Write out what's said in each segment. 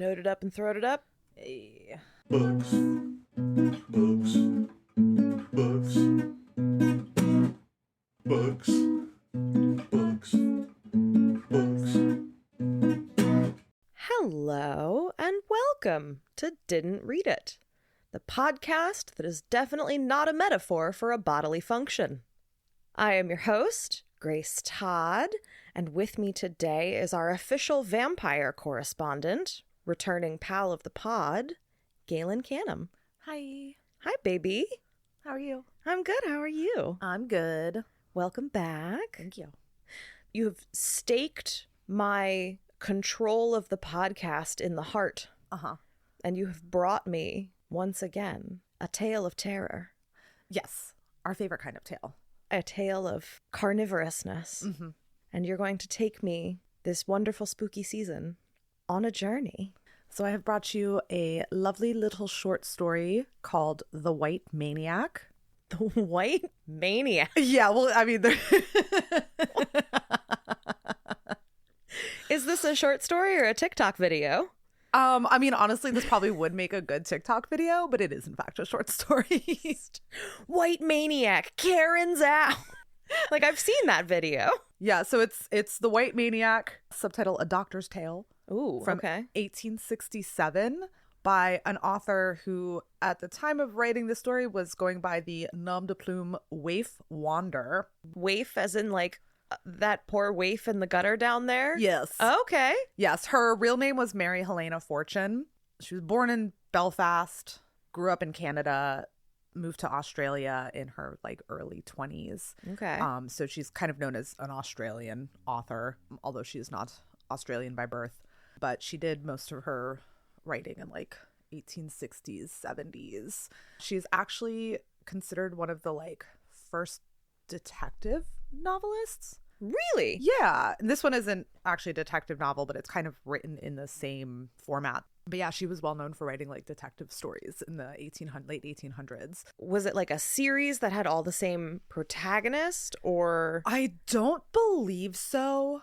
Noted up and throated up. Hey. Books. Books. Books. Books. Books. Books. Hello and welcome to Didn't Read It, the podcast that is definitely not a metaphor for a bodily function. I am your host, Grace Todd, and with me today is our official Vampire Correspondent, returning pal of the pod, Galen Canham. Hi. Hi, baby. How are you? I'm good. How are you? I'm good. Welcome back. Thank you. You have staked my control of the podcast in the heart. Uh-huh. And you have brought me, once again, a tale of terror. Yes. Our favorite kind of tale. A tale of carnivorousness. Mm-hmm. And you're going to take me this wonderful spooky season on a journey. So I have brought you a lovely little short story called The White Maniac. The White Maniac? Yeah, well, I mean... Is this a short story or a TikTok video? I mean, honestly, this probably would make a good TikTok video, but it is, in fact, a short story. White Maniac, Karen's out. Like, I've seen that video. Yeah, so it's The White Maniac, subtitle A Doctor's Tale. Ooh, from okay. 1867 by an author who, at the time of writing the story, was going by the nom de plume Waif Wander. Waif as in, like, that poor waif in the gutter down there? Yes. Okay. Yes, her real name was Mary Helene Fortune. She was born in Belfast, grew up in Canada, moved to Australia in her like early 20s. Okay. So she's kind of known as an Australian author, although she is not Australian by birth. But she did most of her writing in like 1860s, 70s. She's actually considered one of the like first detective novelists. Really? Yeah. And this one isn't actually a detective novel, but it's kind of written in the same format. But yeah, she was well known for writing like detective stories in the late 1800s. Was it like a series that had all the same protagonist, or? I don't believe so.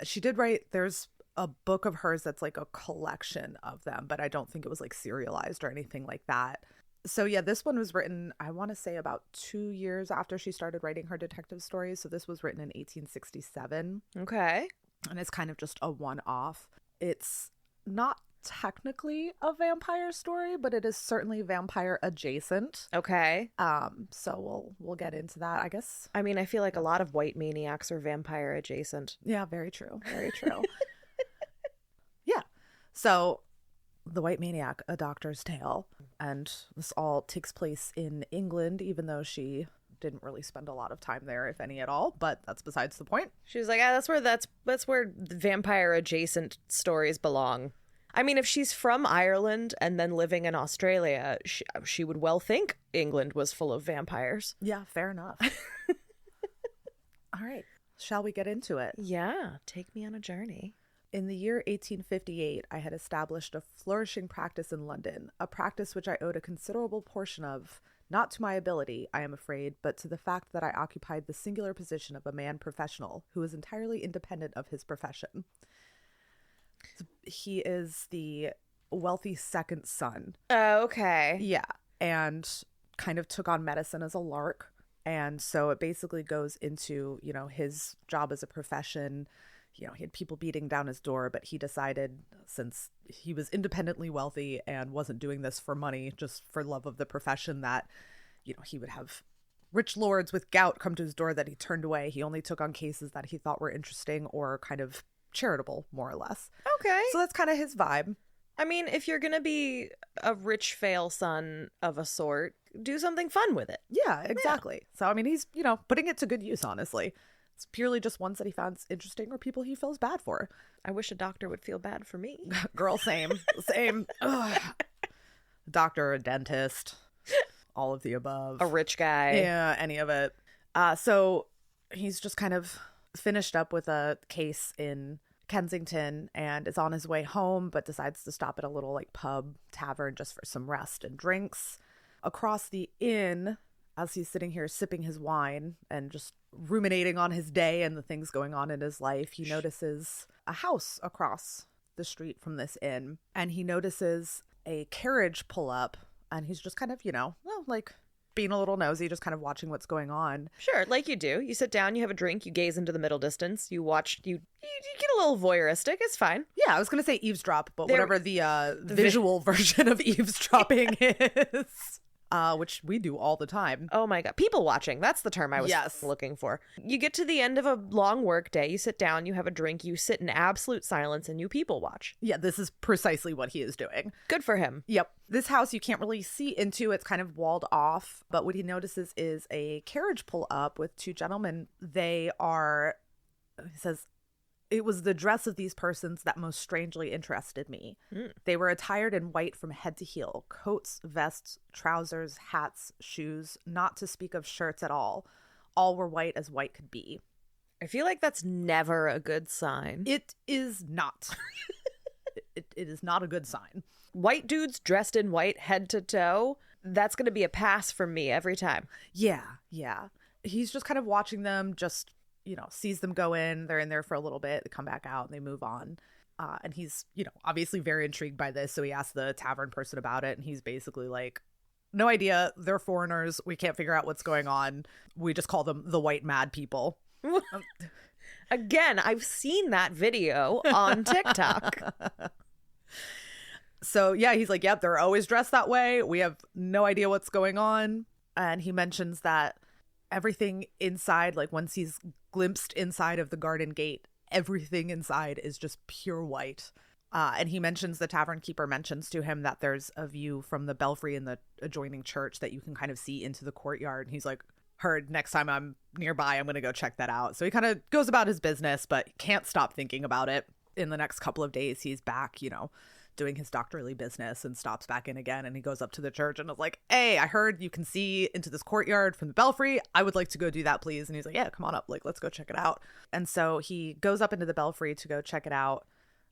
She did write, there's a book of hers that's like a collection of them, but I don't think it was like serialized or anything like that. So yeah, this one was written, I want to say about 2 years after she started writing her detective stories. So this was written in 1867. Okay. And it's kind of just a one-off. It's not technically a vampire story, but it is certainly vampire adjacent. Okay. So we'll get into that, I guess. I mean, I feel like a lot of white maniacs are vampire adjacent. Yeah, very true. Very true. Yeah. So The White Maniac, A Doctor's Tale. And this all takes place in England, even though she didn't really spend a lot of time there, if any at all, but that's besides the point. She was like, that's where the vampire adjacent stories belong. I mean, if she's from Ireland and then living in Australia, she would well think England was full of vampires. Yeah, fair enough. All right. Shall we get into it? Yeah, take me on a journey. In the year 1858, I had established a flourishing practice in London, a practice which I owed a considerable portion of, not to my ability, I am afraid, but to the fact that I occupied the singular position of a man professional who was entirely independent of his profession. He is the wealthy second son. Oh, okay. Yeah, and kind of took on medicine as a lark. And so it basically goes into, you know, his job as a profession. You know, he had people beating down his door, but he decided, since he was independently wealthy and wasn't doing this for money, just for love of the profession, that, you know, he would have rich lords with gout come to his door that he turned away. He only took on cases that he thought were interesting or kind of charitable, more or less. Okay. So that's kind of his vibe. I mean, if you're going to be a rich fail son of a sort, do something fun with it. Yeah, exactly. Yeah. So, I mean, he's, you know, putting it to good use, honestly. It's purely just ones that he finds interesting or people he feels bad for. I wish a doctor would feel bad for me. Girl, same. Same. Ugh. Doctor, a dentist, all of the above. A rich guy. Yeah, any of it. So he's just kind of finished up with a case in Kensington and is on his way home, but decides to stop at a little like pub tavern just for some rest and drinks. Across the inn, as he's sitting here sipping his wine and just ruminating on his day and the things going on in his life, he notices a house across the street from this inn, and he notices a carriage pull up, and he's just kind of, well, like being a little nosy, just kind of watching what's going on. Sure, like you do. You sit down, you have a drink, you gaze into the middle distance, you watch, you get a little voyeuristic. It's fine. Yeah, I was going to say eavesdrop, but whatever the visual version of eavesdropping is. Which we do all the time. Oh my God. People watching. That's the term I was looking for. You get to the end of a long work day. You sit down, you have a drink, you sit in absolute silence, and you people watch. Yeah, this is precisely what he is doing. Good for him. Yep. This house you can't really see into. It's kind of walled off. But what he notices is a carriage pull up with two gentlemen. He says, it was the dress of these persons that most strangely interested me. They were attired in white from head to heel, coats, vests, trousers, hats, shoes, not to speak of shirts at all. All were white as white could be. I feel like that's never a good sign. It is not. it is not a good sign. White dudes dressed in white head to toe, that's going to be a pass from me every time. Yeah. He's just kind of watching them, just sees them go in. They're in there for a little bit. They come back out and they move on. And he's, obviously very intrigued by this. So he asks the tavern person about it. And he's basically like, no idea. They're foreigners. We can't figure out what's going on. We just call them the white mad people. Again, I've seen that video on TikTok. So yeah, he's like, yep, they're always dressed that way. We have no idea what's going on. And he mentions that everything inside, like once he's glimpsed inside of the garden gate, everything inside is just pure white. And he mentions, the tavern keeper mentions to him that there's a view from the belfry in the adjoining church that you can kind of see into the courtyard. And he's like, heard, next time I'm nearby, I'm going to go check that out. So he kind of goes about his business, but can't stop thinking about it. In the next couple of days, he's back, doing his doctorly business, and stops back in again. And he goes up to the church and is like, hey, I heard you can see into this courtyard from the belfry. I would like to go do that, please. And he's like, yeah, come on up. Like, let's go check it out. And so he goes up into the belfry to go check it out.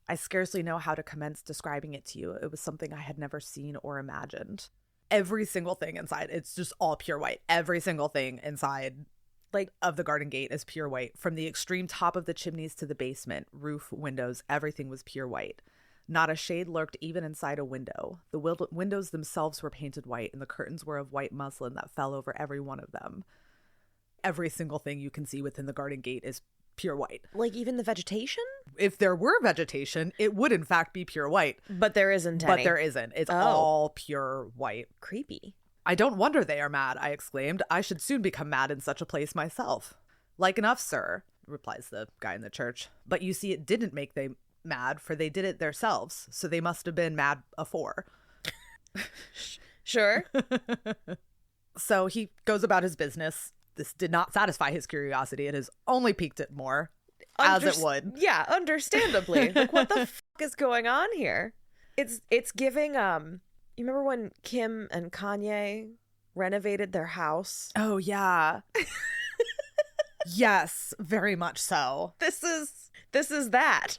I scarcely know how to commence describing it to you. It was something I had never seen or imagined. Every single thing inside, it's just all pure white. Every single thing inside, like, of the garden gate is pure white. From the extreme top of the chimneys to the basement, roof, windows, everything was pure white. Not a shade lurked even inside a window. The windows themselves were painted white, and the curtains were of white muslin that fell over every one of them. Every single thing you can see within the garden gate is pure white. Like even the vegetation? If there were vegetation, it would in fact be pure white. But there isn't any. But there isn't. It's all pure white. Creepy. I don't wonder they are mad, I exclaimed. I should soon become mad in such a place myself. Like enough, sir, replies the guy in the church. But you see, it didn't make them mad, for they did it themselves, so they must have been mad afore. Sure. So he goes about his business. This did not satisfy his curiosity. It has only piqued it more, as it would. Yeah, understandably. Like, what the fuck is going on here? It's giving, you remember when Kim and Kanye renovated their house? Oh, yeah. Yes, very much so. This is that.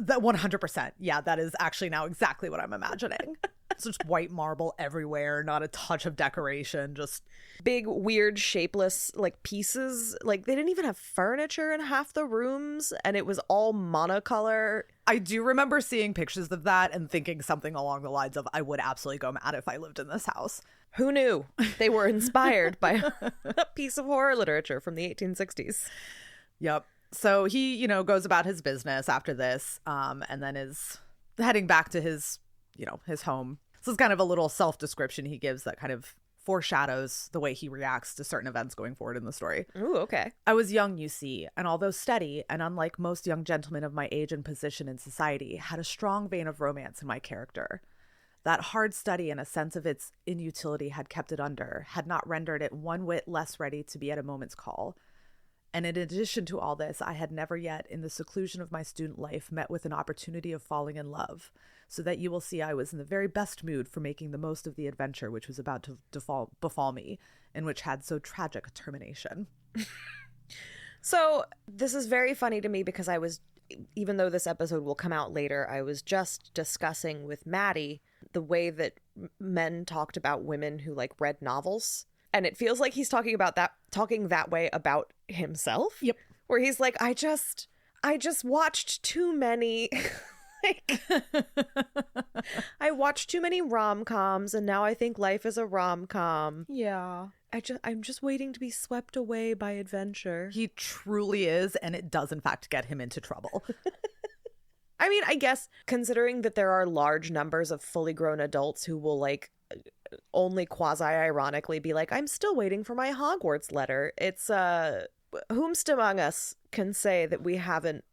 That 100%. Yeah, that is actually now exactly what I'm imagining. It's just white marble everywhere, not a touch of decoration, just big, weird, shapeless, like, pieces. Like, they didn't even have furniture in half the rooms, and it was all monocolor. I do remember seeing pictures of that and thinking something along the lines of, I would absolutely go mad if I lived in this house. Who knew? They were inspired by a piece of horror literature from the 1860s. Yep. So he, goes about his business after this, and then is heading back to his home. This is kind of a little self-description he gives that kind of foreshadows the way he reacts to certain events going forward in the story. Ooh, okay. I was young, you see, and although steady, and unlike most young gentlemen of my age and position in society, had a strong vein of romance in my character. That hard study and a sense of its inutility had kept it under, had not rendered it one whit less ready to be at a moment's call. And in addition to all this, I had never yet, in the seclusion of my student life, met with an opportunity of falling in love, so that you will see I was in the very best mood for making the most of the adventure which was about to befall me, and which had so tragic a termination. So this is very funny to me because even though this episode will come out later, I was just discussing with Maddie the way that men talked about women who, like, read novels. And it feels like he's talking that way about himself. Yep. Where he's like, I just watched too many Like, I watched too many rom-coms and now I think life is a rom-com. Yeah. I'm just waiting to be swept away by adventure. He truly is, and it does in fact get him into trouble. I mean, I guess considering that there are large numbers of fully grown adults who will like only quasi-ironically be like, I'm still waiting for my Hogwarts letter. It's whomst among us can say that we haven't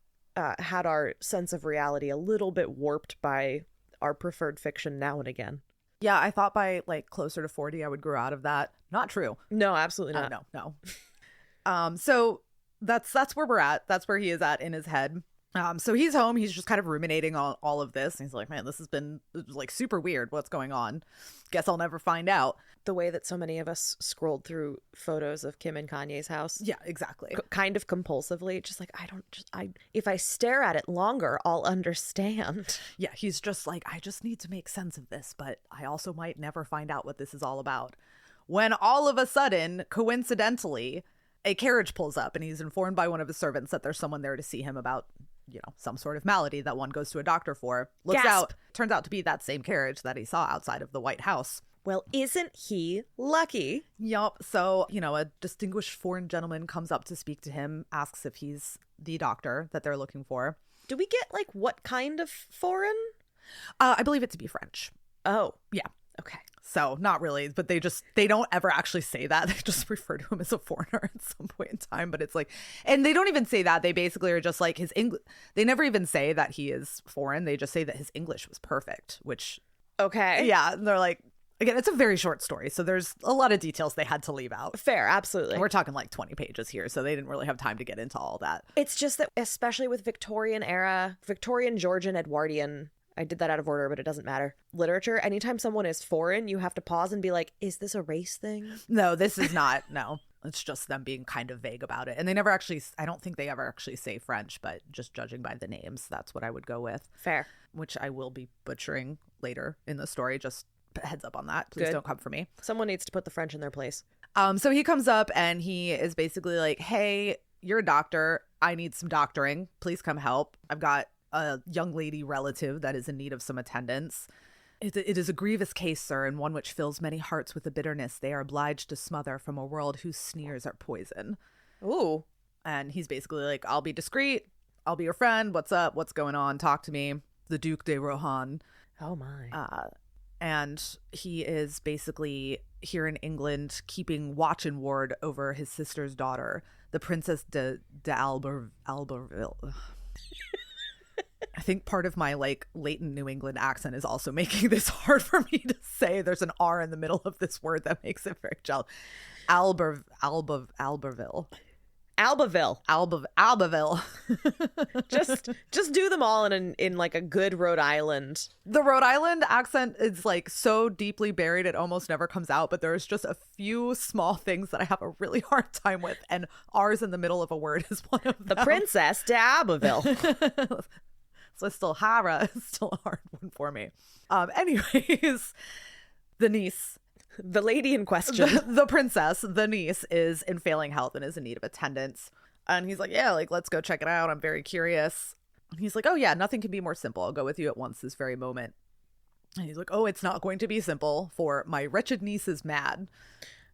had our sense of reality a little bit warped by our preferred fiction now and again. Yeah, I thought by like closer to 40 I would grow out of that. Not true. No, absolutely not. No. So that's where we're at. That's where he is at in his head. So he's home. He's just kind of ruminating on all of this. And he's like, man, this has been like super weird. What's going on? Guess I'll never find out. The way that so many of us scrolled through photos of Kim and Kanye's house. Yeah, exactly. Kind of compulsively. Just like, if I stare at it longer, I'll understand. Yeah, he's just like, I just need to make sense of this, but I also might never find out what this is all about. When all of a sudden, coincidentally, a carriage pulls up and he's informed by one of his servants that there's someone there to see him about, you know, some sort of malady that one goes to a doctor for. Looks Gasp. out, turns out to be that same carriage that he saw outside of the White House. Well, isn't he lucky? Yup. So, you know, a distinguished foreign gentleman comes up to speak to him, asks if he's the doctor that they're looking for. Do we get like what kind of foreign? I believe it to be French. Oh, Yeah. okay. So not really, but they don't ever actually say that. They just refer to him as a foreigner at some point in time. But it's like, and they don't even say that. They basically are just like his English. They never even say that he is foreign. They just say that his English was perfect, which, Okay. yeah, and they're like, again, it's a very short story. So there's a lot of details they had to leave out. Fair, absolutely. We're talking like 20 pages here. So they didn't really have time to get into all that. It's just that, especially with Victorian era, Victorian, Georgian, Edwardian, I did that out of order, but it doesn't matter. Literature, anytime someone is foreign, you have to pause and be like, is this a race thing? No, this is not. No, it's just them being kind of vague about it. And they never actually, I don't think they ever actually say French, but just judging by the names, that's what I would go with. Fair. Which I will be butchering later in the story. Just heads up on that. Please Good. don't come for me. Someone needs to put the French in their place. So he comes up and he is basically like, hey, you're a doctor. I need some doctoring. Please come help. I've got a young lady relative that is in need of some attendance. It is a grievous case, sir, and one which fills many hearts with a bitterness they are obliged to smother from a world whose sneers are poison. Ooh. And he's basically like, I'll be discreet. I'll be your friend. What's up? What's going on? Talk to me. The Duc de Rohan. Oh my. And he is basically here in England keeping watch and ward over his sister's daughter, the Princess de Alberville. I think part of my like latent New England accent is also making this hard for me to say. There's an R in the middle of this word that makes it very challenging. Alberville. Albaville. just do them all in like a good Rhode Island. The Rhode Island accent is like so deeply buried it almost never comes out, but there's just a few small things that I have a really hard time with, and R's in the middle of a word is one of them. The Princess de Abbeville. So still Hara is still a hard one for me. Anyways, the niece, The lady in question. the princess, the niece, is in failing health and is in need of attendance. And he's like, yeah, like, let's go check it out. I'm very curious. And he's like, oh, yeah, nothing can be more simple. I'll go with you at once this very moment. And he's like, oh, it's not going to be simple, for my wretched niece is mad.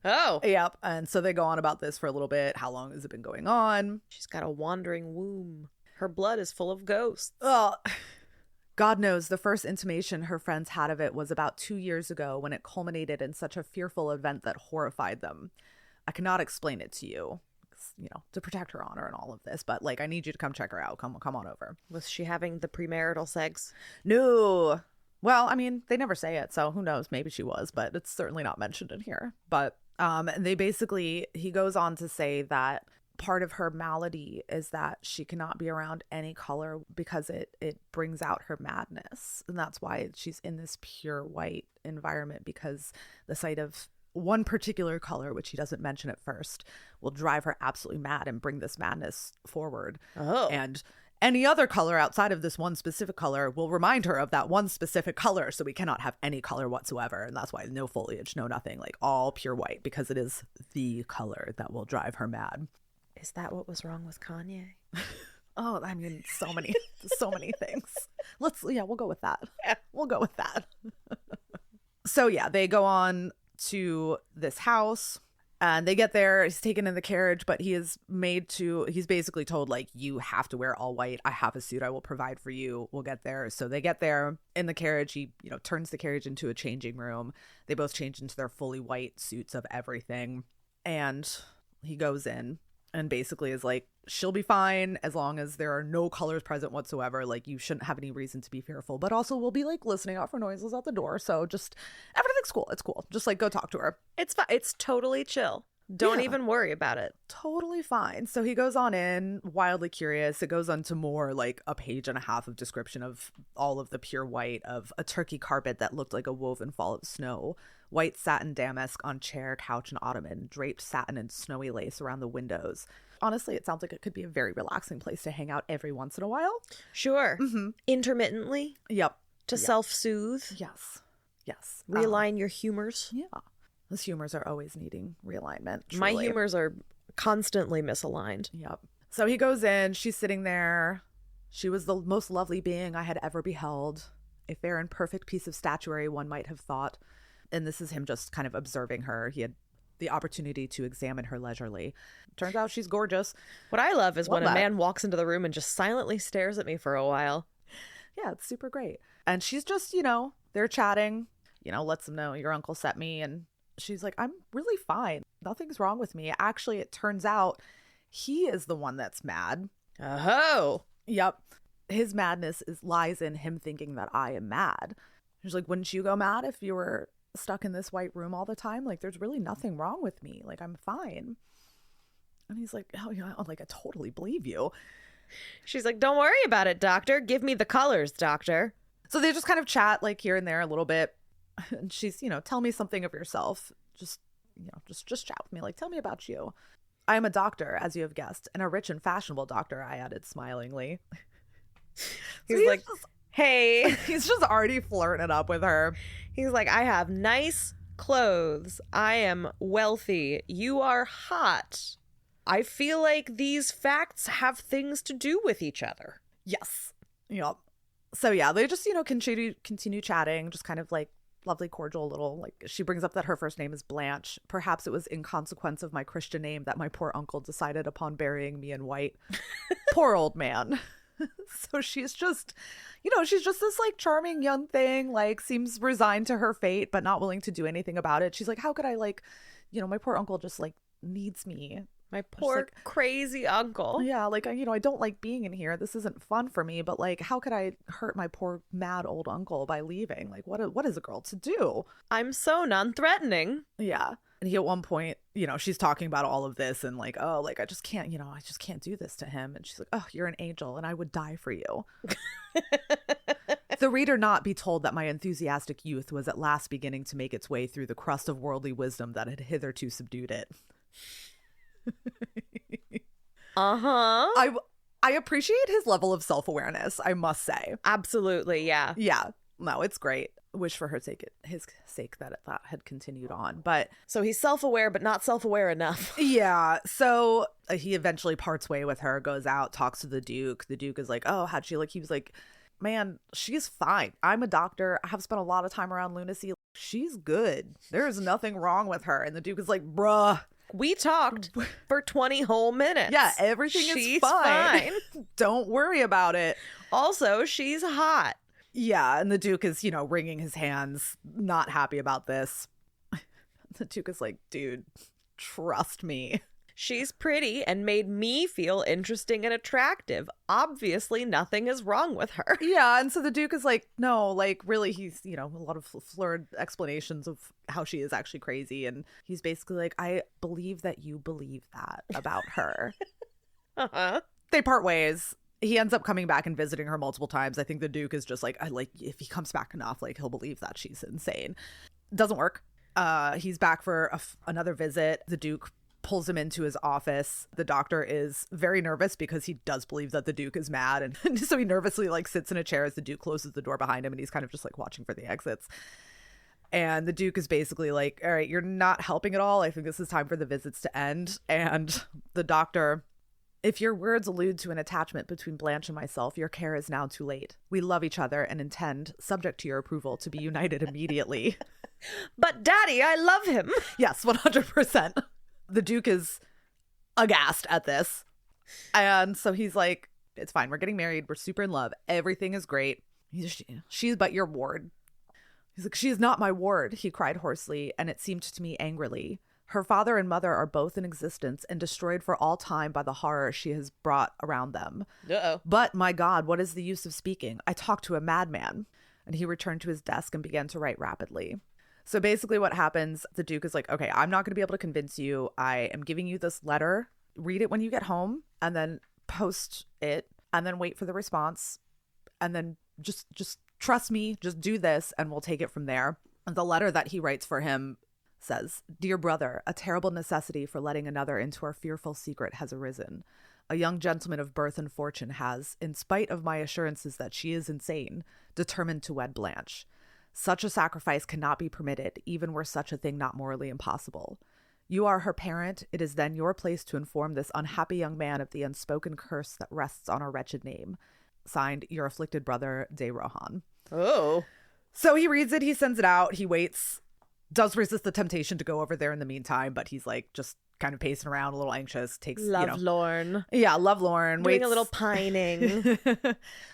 Oh. Yep. And so they go on about this for a little bit. How long has it been going on? She's got a wandering womb. Her blood is full of ghosts. Oh, God knows the first intimation her friends had of it was about 2 years ago, when it culminated in such a fearful event that horrified them. I cannot explain it to you, you know, to protect her honor and all of this, but like, I need you to come check her out. Come on over. Was she having the premarital sex? No. Well, I mean, they never say it, so who knows? Maybe she was, but it's certainly not mentioned in here. But he goes on to say that part of her malady is that she cannot be around any color because it brings out her madness. And that's why she's in this pure white environment, because the sight of one particular color, which he doesn't mention at first, will drive her absolutely mad and bring this madness forward. Oh. And any other color outside of this one specific color will remind her of that one specific color. So we cannot have any color whatsoever. And that's why no foliage, no nothing, like all pure white, because it is the color that will drive her mad. Is that what was wrong with Kanye? Oh, I mean, so many, so many things. We'll go with that. Yeah. We'll go with that. So yeah, they go on to this house and they get there. He's taken in the carriage, but he's basically told, like, you have to wear all white. I have a suit I will provide for you. We'll get there. So they get there in the carriage. He, turns the carriage into a changing room. They both change into their fully white suits of everything. And he goes in and basically is like, she'll be fine as long as there are no colors present whatsoever. Like, you shouldn't have any reason to be fearful, but also we'll be like listening out for noises out the door. So just everything's cool. It's cool. Just like go talk to her. It's fine. It's totally chill. Don't even worry about it. Totally fine. So he goes on in, wildly curious. It goes on to more like a page and a half of description of all of the pure white, of a turkey carpet that looked like a woven fall of snow, white satin damask on chair, couch, and ottoman, draped satin and snowy lace around the windows. Honestly, it sounds like it could be a very relaxing place to hang out every once in a while. Sure. Intermittently. Yep. To self-soothe. Yes. Realign your humors. Yeah. Those humors are always needing realignment. Truly. My humors are constantly misaligned. Yep. So he goes in. She's sitting there. She was the most lovely being I had ever beheld. A fair and perfect piece of statuary, one might have thought. And this is him just kind of observing her. He had the opportunity to examine her leisurely. Turns out she's gorgeous. What I love is when a man walks into the room and just silently stares at me for a while. Yeah, it's super great. And she's just, they're chatting, lets him know your uncle sent me. And she's like, I'm really fine. Nothing's wrong with me. Actually, it turns out he is the one that's mad. Oh. Yep. His madness lies in him thinking that I am mad. She's like, wouldn't you go mad if you were stuck in this white room all the time? Like, there's really nothing wrong with me. Like, I'm fine. And he's like, oh yeah, like, I totally believe you. She's like, don't worry about it, doctor. Give me the colors, doctor. So they just kind of chat like here and there a little bit. And she's, tell me something of yourself. Just chat with me. Like, tell me about you. I am a doctor, as you have guessed, and a rich and fashionable doctor, I added smilingly. He's like, hey. He's just already flirting it up with her. He's like, I have nice clothes. I am wealthy. You are hot. I feel like these facts have things to do with each other. Yes. Yep. So yeah, they just, continue chatting, just kind of like lovely, cordial little, like, she brings up that her first name is Blanche. Perhaps it was in consequence of my Christian name that my poor uncle decided upon burying me in white. Poor old man. So she's just, she's just this like charming young thing, like seems resigned to her fate, but not willing to do anything about it. She's like, how could I my poor uncle just like needs me. My poor crazy uncle. Yeah, like, I don't like being in here. This isn't fun for me, but like, how could I hurt my poor mad old uncle by leaving? Like, what is a girl to do? I'm so non-threatening. Yeah. And he at one point, she's talking about all of this and like, oh, like, I just can't do this to him. And she's like, oh, you're an angel and I would die for you. The reader not be told that my enthusiastic youth was at last beginning to make its way through the crust of worldly wisdom that had hitherto subdued it. I appreciate his level of self-awareness, I must say. Absolutely, yeah. Yeah. No, it's great. Wish for his sake that had continued on. But so he's self-aware, but not self-aware enough. Yeah. So he eventually parts way with her, goes out, talks to the Duke. The Duke is like, oh, how'd she look? He was like, man, she's fine. I'm a doctor. I have spent a lot of time around lunacy. She's good. There's nothing wrong with her. And the Duke is like, bruh. We talked for 20 whole minutes. Yeah, everything is fine. Don't worry about it. Also, she's hot. Yeah, and the Duke is, wringing his hands, not happy about this. The Duke is like, dude, trust me. She's pretty and made me feel interesting and attractive. Obviously, nothing is wrong with her. Yeah, and so the Duke is like, no, like, really, he's, a lot of slurred explanations of how she is actually crazy. And he's basically like, I believe that you believe that about her. Uh-huh. They part ways. He ends up coming back and visiting her multiple times. I think the Duke is just like, if he comes back enough, like, he'll believe that she's insane. Doesn't work. He's back for another visit. The Duke pulls him into his office. The doctor is very nervous because he does believe that the Duke is mad. And so he nervously like sits in a chair as the Duke closes the door behind him. And he's kind of just like watching for the exits. And the Duke is basically like, all right, you're not helping at all. I think this is time for the visits to end. And the doctor If your words allude to an attachment between Blanche and myself, your care is now too late. We love each other and intend, subject to your approval, to be united immediately. But Daddy, I love him. Yes, 100%. The Duke is aghast at this. And so he's like, it's fine. We're getting married. We're super in love. Everything is great. She's but your ward. He's like, she is not my ward, he cried hoarsely, and it seemed to me angrily. Her father and mother are both in existence and destroyed for all time by the horror she has brought around them. Uh-oh. But, my God, what is the use of speaking? I talk to a madman. And he returned to his desk and began to write rapidly. So basically what happens, the Duke is like, okay, I'm not going to be able to convince you. I am giving you this letter. Read it when you get home and then post it and then wait for the response. And then just trust me, just do this and we'll take it from there. And the letter that he writes for him says, Dear brother, a terrible necessity for letting another into our fearful secret has arisen. A young gentleman of birth and fortune has, in spite of my assurances that she is insane, determined to wed Blanche. Such a sacrifice cannot be permitted, even were such a thing not morally impossible. You are her parent. It is then your place to inform this unhappy young man of the unspoken curse that rests on our wretched name. Signed, your afflicted brother, De Rohan. Oh. So he reads it, he sends it out, he waits, does resist the temptation to go over there in the meantime, but he's like just kind of pacing around, a little anxious, takes, Lovelorn. Yeah, lovelorn. Doing Waits a little pining.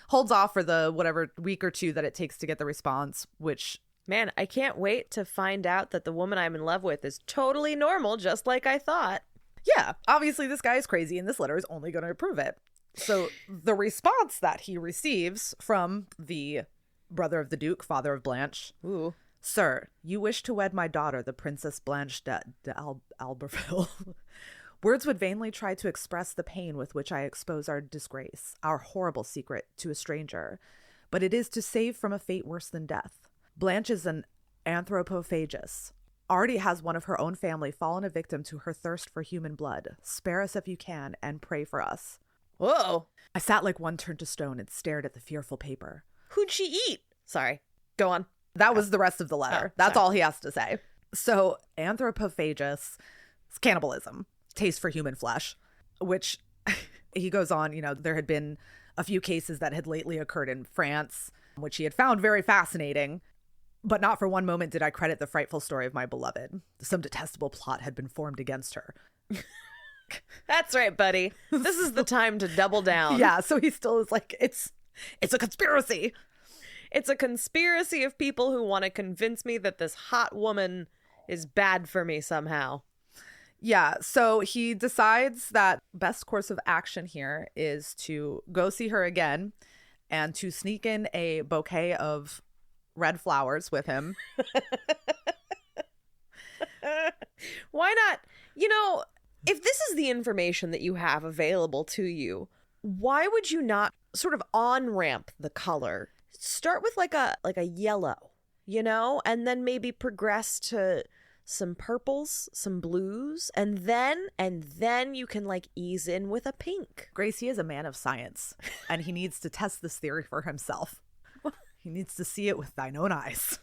Holds off for the whatever week or two that it takes to get the response, which... Man, I can't wait to find out that the woman I'm in love with is totally normal, just like I thought. Yeah, obviously this guy is crazy and this letter is only going to prove it. So the response that he receives from the brother of the Duke, father of Blanche. Ooh. Sir, you wish to wed my daughter, the Princess Blanche de Albertville. Words would vainly try to express the pain with which I expose our disgrace, our horrible secret, to a stranger. But it is to save from a fate worse than death. Blanche is an anthropophagus. Already has one of her own family fallen a victim to her thirst for human blood. Spare us if you can, and pray for us. Whoa. I sat like one turned to stone and stared at the fearful paper. Who'd she eat? Sorry. Go on. That was the rest of the letter. That's all he has to say. So anthropophagus is cannibalism, taste for human flesh, which he goes on, there had been a few cases that had lately occurred in France, which he had found very fascinating. But not for one moment did I credit the frightful story of my beloved. Some detestable plot had been formed against her. That's right, buddy. This is the time to double down. Yeah, so he still is like, it's a conspiracy. It's a conspiracy of people who want to convince me that this hot woman is bad for me somehow. Yeah, so he decides that best course of action here is to go see her again and to sneak in a bouquet of red flowers with him. Why not? If this is the information that you have available to you, why would you not sort of on-ramp the color? Start with like a yellow, and then maybe progress to some purples, some blues, and then you can like ease in with a pink. Grace, he is a man of science, and he needs to test this theory for himself. He needs to see it with thine own eyes.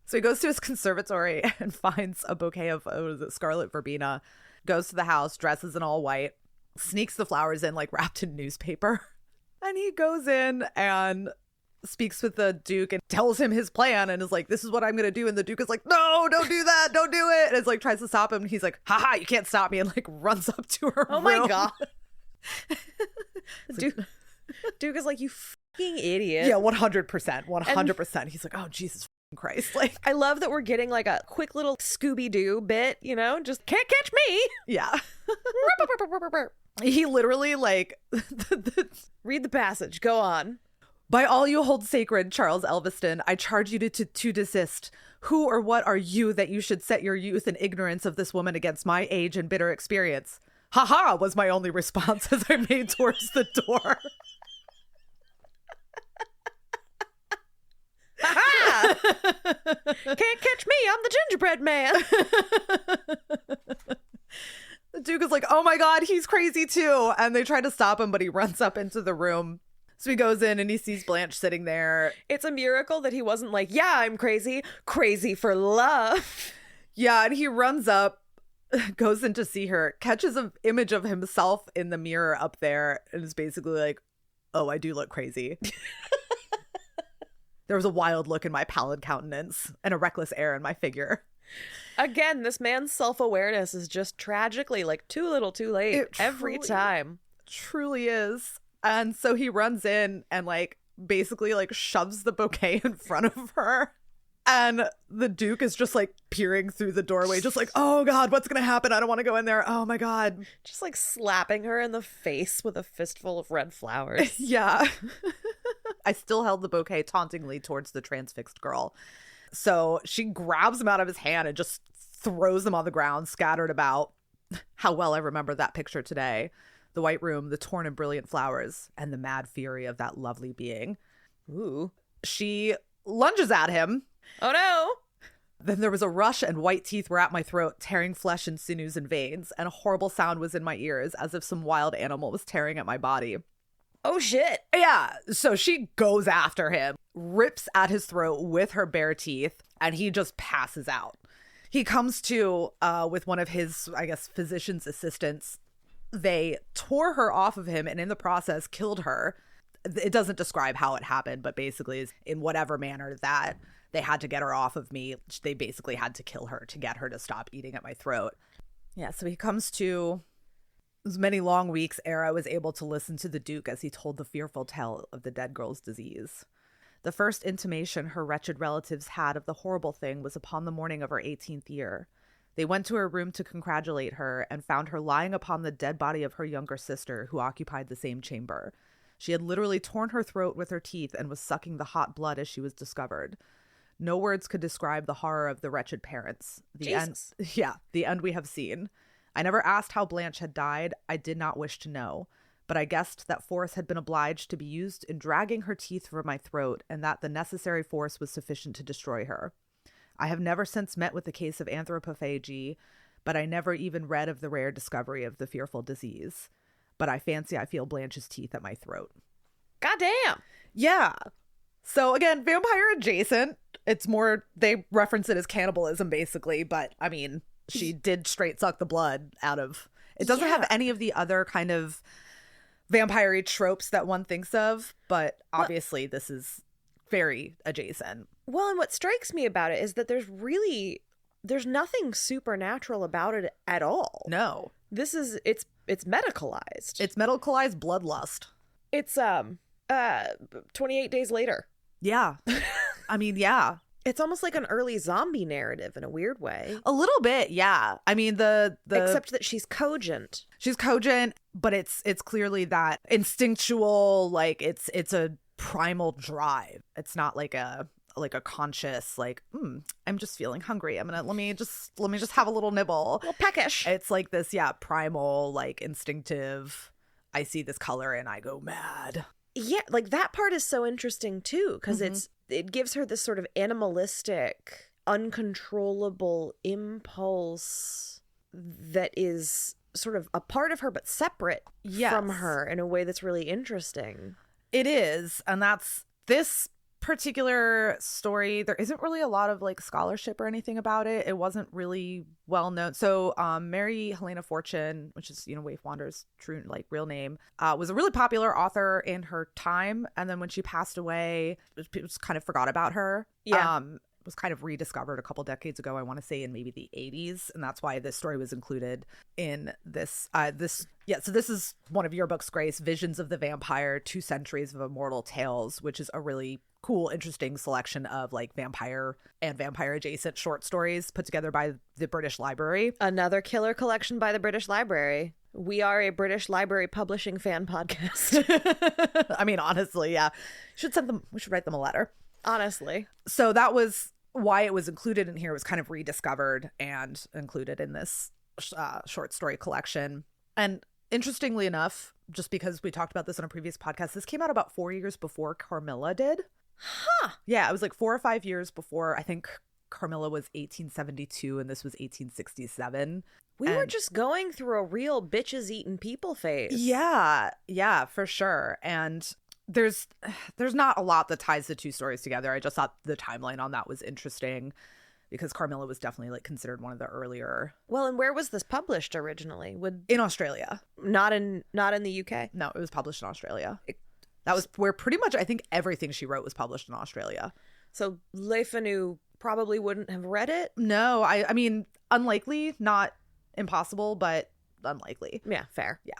So he goes to his conservatory and finds a bouquet of scarlet verbena, goes to the house, dresses in all white, sneaks the flowers in like wrapped in newspaper. And he goes in and speaks with the Duke and tells him his plan and is like, this is what I'm going to do. And the Duke is like, no, don't do that. Don't do it. And it's like, tries to stop him. And he's like, haha, you can't stop me. And like runs up to her Oh room. my God. Duke is like, you fucking idiot. Yeah, 100%. 100%. He's like, oh, Jesus Christ. Like, I love that we're getting like a quick little Scooby-Doo bit, just can't catch me. yeah. He literally like Read the passage. Go on. By all you hold sacred, Charles Elveston, I charge you to desist. Who or what are you that you should set your youth and ignorance of this woman against my age and bitter experience? Ha ha, was my only response as I made towards the door. Ha ha! Can't catch me. I'm the gingerbread man. The Duke is like, oh my God, he's crazy too. And they try to stop him, but he runs up into the room. So he goes in and he sees Blanche sitting there. It's a miracle that he wasn't like, yeah, I'm crazy for love. Yeah, and he runs up goes in to see her, catches an image of himself in the mirror up there, and is basically like, oh, I do look crazy. There was a wild look in my pallid countenance and a reckless air in my figure. Again, this man's self-awareness is just tragically like too little too late every time. Truly is. And so he runs in and like basically like shoves the bouquet in front of her. And the Duke is just like peering through the doorway, just like, oh God, what's going to happen? I don't want to go in there. Oh my God. Just like slapping her in the face with a fistful of red flowers. Yeah. I still held the bouquet tauntingly towards the transfixed girl. So she grabs him out of his hand and just throws them on the ground, scattered about. How well I remember that picture today. The white room, the torn and brilliant flowers, and the mad fury of that lovely being. Ooh. She lunges at him. Oh no! Then there was a rush and white teeth were at my throat, tearing flesh and sinews and veins, and a horrible sound was in my ears as if some wild animal was tearing at my body. Oh shit! Yeah, so she goes after him, rips at his throat with her bare teeth, and he just passes out. He comes to with one of his, I guess, physician's assistants. They tore her off of him and in the process killed her. It doesn't describe how it happened, but basically in whatever manner that they had to get her off of me, they basically had to kill her to get her to stop eating at my throat. Yeah, so he comes to as many long weeks ere I was able to listen to the Duke as he told the fearful tale of the dead girl's disease. The first intimation her wretched relatives had of the horrible thing was upon the morning of her 18th year. They went to her room to congratulate her and found her lying upon the dead body of her younger sister, who occupied the same chamber. She had literally torn her throat with her teeth and was sucking the hot blood as she was discovered. No words could describe the horror of the wretched parents. The end, yeah, the end we have seen. I never asked how Blanche had died. I did not wish to know. But I guessed that force had been obliged to be used in dragging her teeth from my throat, and that the necessary force was sufficient to destroy her. I have never since met with the case of anthropophagy, but I never even read of the rare discovery of the fearful disease. But I fancy I feel Blanche's teeth at my throat. Goddamn! Yeah. So again, vampire adjacent. It's more, they reference it as cannibalism basically, but I mean, she did straight suck the blood out of, it doesn't have any of the other kind of vampire-y tropes that one thinks of, but obviously this is very adjacent. Well, and what strikes me about it is that there's nothing supernatural about it at all. No. This is, it's medicalized. It's medicalized bloodlust. It's 28 days later. Yeah. I mean, yeah. It's almost like an early zombie narrative in a weird way. A little bit, yeah. I mean, the except that she's cogent. She's cogent, but it's clearly that instinctual, like it's a primal drive. It's not like a conscious like, I'm just feeling hungry. let me just have a little nibble. A little peckish. It's like this, yeah, primal, like instinctive. I see this color and I go mad. Yeah, like that part is so interesting too, because it gives her this sort of animalistic, uncontrollable impulse that is sort of a part of her but separate from her in a way that's really interesting. It is, and that's this particular story. There isn't really a lot of like scholarship or anything about it. It wasn't really well known. So Mary Helene Fortune, which is, Waif Wander's true like real name, was a really popular author in her time, and then when she passed away, it was kind of forgot about her. Was kind of rediscovered a couple decades ago, I want to say in maybe the 80s, and that's why this story was included in this so this is one of your books, Grace, Visions of the Vampire, 2 Centuries of Immortal Tales, which is a really cool, interesting selection of like vampire and vampire adjacent short stories put together by the British Library. Another killer collection by the British Library. We are a British Library publishing fan podcast. I mean, honestly, yeah. We should write them a letter. Honestly. So that was why it was included in here. It was kind of rediscovered and included in this short story collection. And interestingly enough, just because we talked about this on a previous podcast, this came out about 4 years before Carmilla did. Huh. Yeah, it was like 4 or 5 years before. I think Carmilla was 1872 and this was 1867. We were just going through a real bitches eating people phase. Yeah, for sure. And there's not a lot that ties the two stories together. I just thought the timeline on that was interesting because Carmilla was definitely like considered one of the earlier. Well, and where was this published originally? In Australia. Not in the UK? No, it was published in Australia. That was where pretty much I think everything she wrote was published in Australia. So Le Fanu probably wouldn't have read it? No, I mean, unlikely, not impossible, but unlikely. Yeah, fair. Yeah.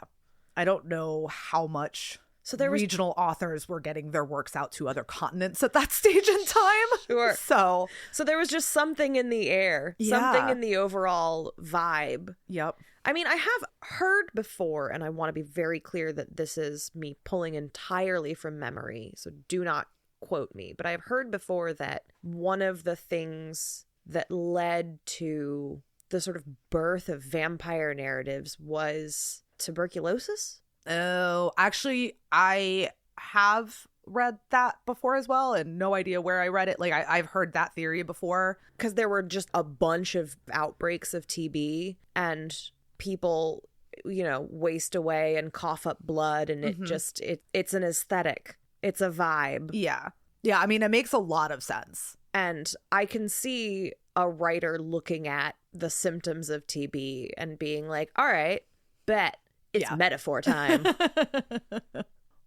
I don't know how much regional authors were getting their works out to other continents at that stage in time. Sure. So there was just something in the air, something in the overall vibe. Yep. I mean, I have heard before, and I want to be very clear that this is me pulling entirely from memory, so do not quote me, but I've heard before that one of the things that led to the sort of birth of vampire narratives was tuberculosis. Oh, actually, I have read that before as well, and no idea where I read it. Like, I've heard that theory before. Because there were just a bunch of outbreaks of TB, and people, waste away and cough up blood, and it's an aesthetic. It's a vibe. Yeah. Yeah, I mean, it makes a lot of sense. And I can see a writer looking at the symptoms of TB and being like, all right, bet. It's metaphor time.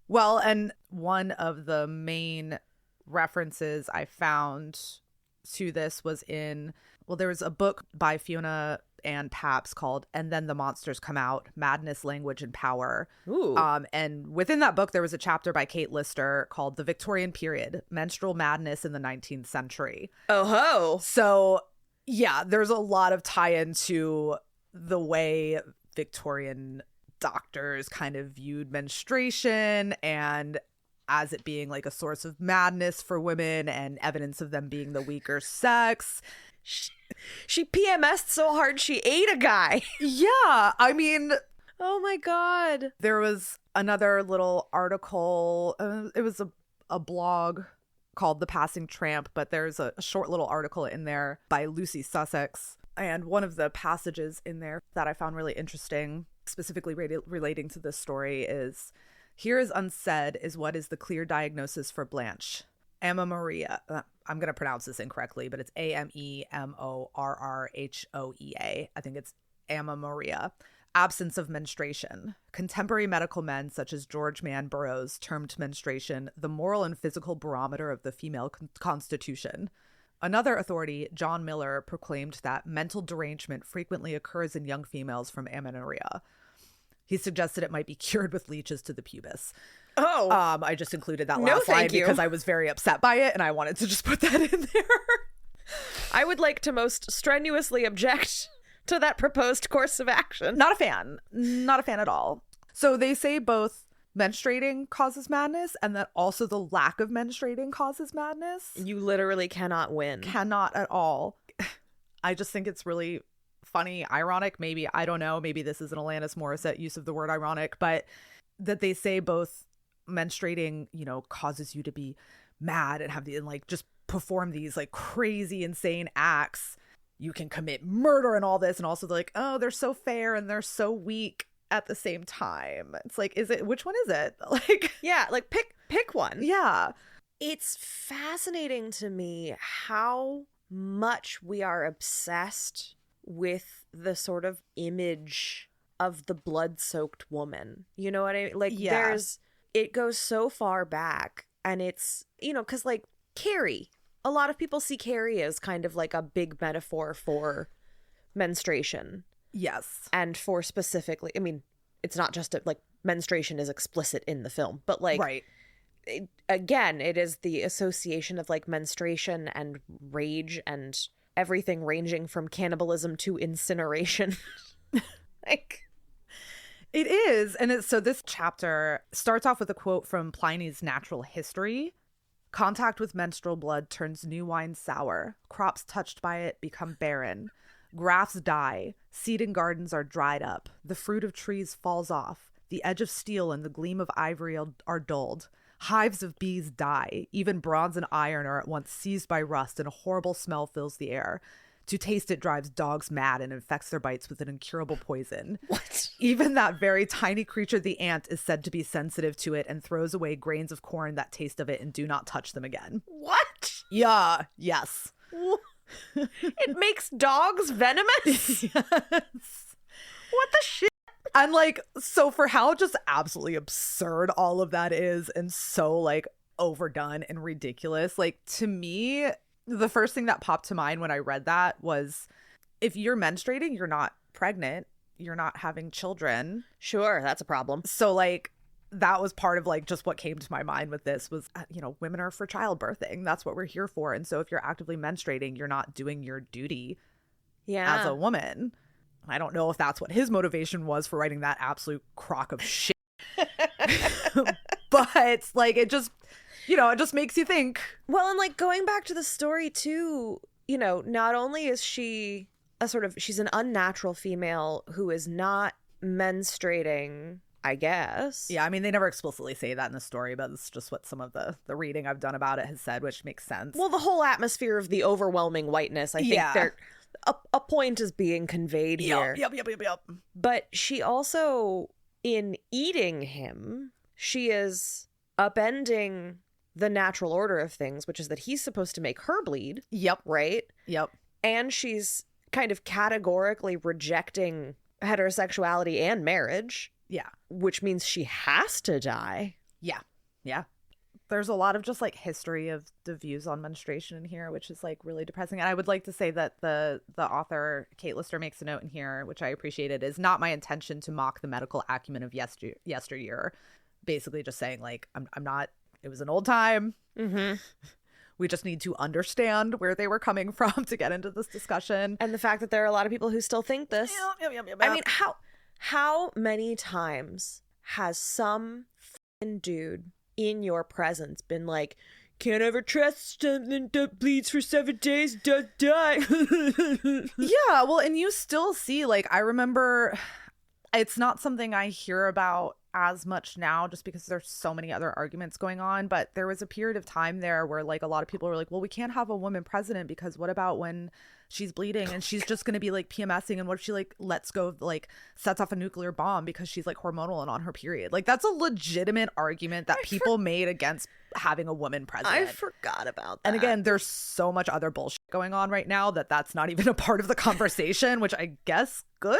Well, and one of the main references I found to this was there was a book by Fiona Ann Papps called And Then the Monsters Come Out, Madness, Language, and Power. Ooh. And within that book, there was a chapter by Kate Lister called The Victorian Period, Menstrual Madness in the 19th Century. Oh ho! So, yeah, there's a lot of tie-in to the way Victorian doctors kind of viewed menstruation and as it being like a source of madness for women and evidence of them being the weaker sex. She PMS'd so hard she ate a guy. Yeah, I mean, oh my god. There was another little article. It was a blog called The Passing Tramp, but there's a short little article in there by Lucy Sussex. And one of the passages in there that I found really interesting, specifically relating to this story, is here is unsaid is what is the clear diagnosis for Blanche. Amma Maria. I'm going to pronounce this incorrectly, but it's Amemorrhoea. I think it's Amma Maria. Absence of menstruation. Contemporary medical men such as George Mann Burroughs termed menstruation the moral and physical barometer of the female constitution. Another authority, John Miller, proclaimed that mental derangement frequently occurs in young females from amenorrhea. He suggested it might be cured with leeches to the pubis. Oh. I just included that last line because I was very upset by it and I wanted to just put that in there. I would like to most strenuously object to that proposed course of action. Not a fan. Not a fan at all. So they say both menstruating causes madness and that also the lack of menstruating causes madness. You literally cannot win. Cannot at all. I just think it's really funny, ironic, maybe, I don't know, maybe this is an Alanis Morissette use of the word ironic, but that they say both menstruating, causes you to be mad and just perform these like crazy, insane acts. You can commit murder and all this, and also like, oh, they're so fair and they're so weak at the same time. It's like, which one is it? Like, yeah, like pick one. Yeah. It's fascinating to me how much we are obsessed with the sort of image of the blood-soaked woman. You know what I mean? Like, it goes so far back, and it's, because like Carrie, a lot of people see Carrie as kind of like a big metaphor for menstruation. Yes. And for specifically, I mean, it's not just like menstruation is explicit in the film, but like, right. Again, it is the association of like menstruation and rage and everything ranging from cannibalism to incineration. Like, it is. And so this chapter starts off with a quote from Pliny's Natural History. Contact with menstrual blood turns new wine sour. Crops touched by it become barren. Grafts die. Seed and gardens are dried up. The fruit of trees falls off. The edge of steel and the gleam of ivory are dulled. Hives of bees die. Even bronze and iron are at once seized by rust, and a horrible smell fills the air. To taste it drives dogs mad and infects their bites with an incurable poison. What? Even that very tiny creature, the ant, is said to be sensitive to it and throws away grains of corn that taste of it and do not touch them again. What? Yeah. Yes. It makes dogs venomous? Yes. What the shit? And like, so for how just absolutely absurd all of that is and so like overdone and ridiculous, like to me, the first thing that popped to mind when I read that was, if you're menstruating, you're not pregnant, you're not having children. Sure, that's a problem. So like, that was part of like just what came to my mind with this was, women are for childbirthing. That's what we're here for. And so if you're actively menstruating, you're not doing your duty as a woman. I don't know if that's what his motivation was for writing that absolute crock of shit. But like, it just, it just makes you think. Well, and like going back to the story too, not only is she she's an unnatural female who is not menstruating, I guess. Yeah, I mean, they never explicitly say that in the story, but it's just what some of the reading I've done about it has said, which makes sense. Well, the whole atmosphere of the overwhelming whiteness, I think a point is being conveyed here. Yep. But she also, in eating him, she is upending the natural order of things, which is that he's supposed to make her bleed. Yep. Right? Yep. And she's kind of categorically rejecting heterosexuality and marriage. Yeah. Which means she has to die. Yeah. There's a lot of just like history of the views on menstruation in here, which is like really depressing. And I would like to say that the author, Kate Lister, makes a note in here, which I appreciated, is not my intention to mock the medical acumen of yesteryear. Basically just saying like, I'm not, it was an old time. Mm-hmm. We just need to understand where they were coming from to get into this discussion. And the fact that there are a lot of people who still think this. Yep. I mean, how many times has some f***ing dude in your presence been like, can't ever trust something that bleeds for 7 days, does die? Yeah, well, and you still see, like, I remember, it's not something I hear about as much now just because there's so many other arguments going on, but there was a period of time there where like a lot of people were like, well, we can't have a woman president because what about when she's bleeding and she's just going to be like PMSing, and what if she like lets go, like sets off a nuclear bomb because she's like hormonal and on her period? Like, that's a legitimate argument that people made against having a woman president. I forgot about that. And again, there's so much other bullshit going on right now that's not even a part of the conversation, which I guess good?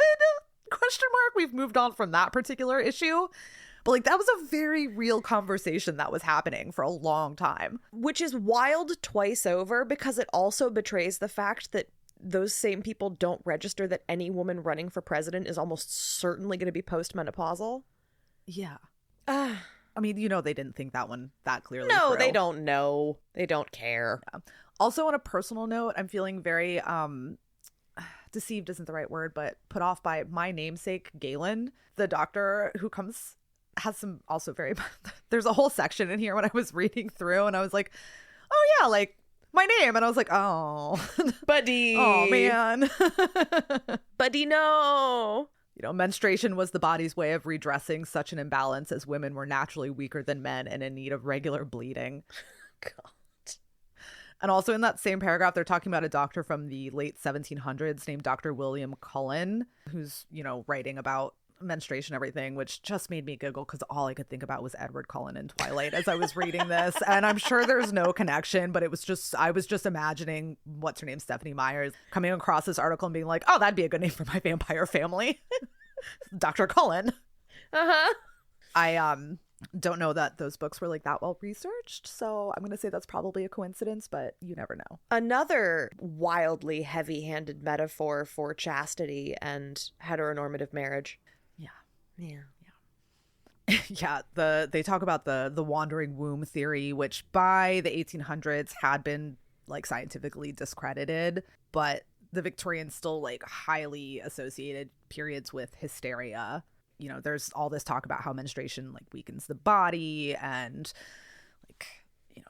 Question mark. We've moved on from that particular issue. But like, that was a very real conversation that was happening for a long time. Which is wild twice over, because it also betrays the fact that those same people don't register that any woman running for president is almost certainly going to be postmenopausal. Yeah. I mean, they didn't think that one that clearly. No, through. they don't know. They don't care. Yeah. Also, on a personal note, I'm feeling very deceived isn't the right word, but put off by my namesake, Galen, the doctor who has some also very, there's a whole section in here when I was reading through and I was like, oh yeah, like my name. And I was like, oh, buddy. Oh man. Buddy, no. Menstruation was the body's way of redressing such an imbalance as women were naturally weaker than men and in need of regular bleeding. God. And also in that same paragraph, they're talking about a doctor from the late 1700s named Dr. William Cullen, who's, writing about menstruation and everything, which just made me giggle because all I could think about was Edward Cullen in Twilight as I was reading this. And I'm sure there's no connection, but I was just imagining, what's her name, Stephanie Myers, coming across this article and being like, oh, that'd be a good name for my vampire family. Dr. Cullen. Uh-huh. I don't know that those books were like that well researched, so I'm gonna say that's probably a coincidence, but you never know. Another wildly heavy-handed metaphor for chastity and heteronormative marriage. Yeah, they talk about the wandering womb theory, which by the 1800s had been like scientifically discredited, but the Victorians still like highly associated periods with hysteria. There's all this talk about how menstruation like weakens the body and like,